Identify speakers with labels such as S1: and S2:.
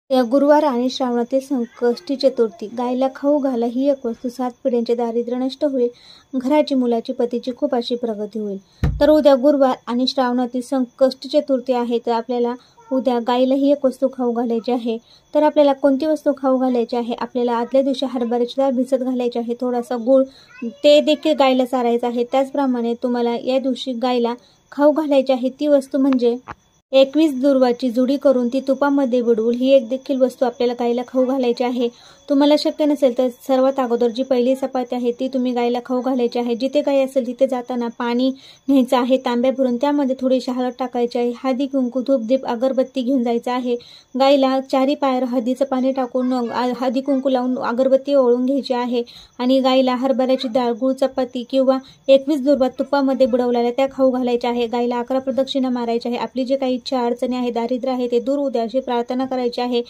S1: या गुरुवार आणि श्रावणातील संकष्टी चतुर्थी. गायला खाऊ घाला ही एक वस्तू. 7 पिढ्यांचे दारिद्र्य नष्ट होईल. घराची, मुलाची, पतीची खूप अशी प्रगती होईल. तर उद्या गुरुवार आणि श्रावणातील संकष्टी चतुर्थी आहे. तर आपल्याला उद्या गायला ही एक वस्तू खाऊ घालायची आहे. तर आपल्याला कोणती वस्तू खाऊ घालायची आहे? आपल्याला आदल्या दिवशी हरभऱ्याची डाळ भिजत घालायची आहे. थोडासा गूळ ते देखील गायला चारायचं आहे. त्याचप्रमाणे तुम्हाला या दिवशी गायला खाऊ घालायची आहे ती वस्तू म्हणजे 21 दुर्वाची जुडी करून ती तुपामध्ये बुडवून ही एक देखील वस्तू आपल्याला गायला खाऊ घालायची आहे. तुम्हाला शक्य नसेल तर सर्वात अगोदर जी पहिली चपाती आहे ती तुम्ही गायला खाऊ घालायची आहे. जिथे गाय असेल तिथे जाताना पाणी न्यायचं आहे तांब्या भरून. त्यामध्ये थोडीशी हळद टाकायची आहे. हळदी, कुंकू, धूप, दीप, अगरबत्ती घेऊन जायचं आहे. गायला 4 पायावर हळदीचं पाणी टाकून हळदी कुंकू लावून अगरबत्ती ओळून घ्यायची आहे आणि गायला हरभऱ्याची डाळ, गूळ, चपाती किंवा 21 दुर्वा तुपामध्ये बुडवलेल्या त्या खाऊ घालायच्या आहे. गायला 11 प्रदक्षिणा मारायच्या आहे. आपली जी काही इच्छा, अडचणी आहे, दारिद्र्य आहे ते दूर होऊ द्या अशी प्रार्थना करायची आहे.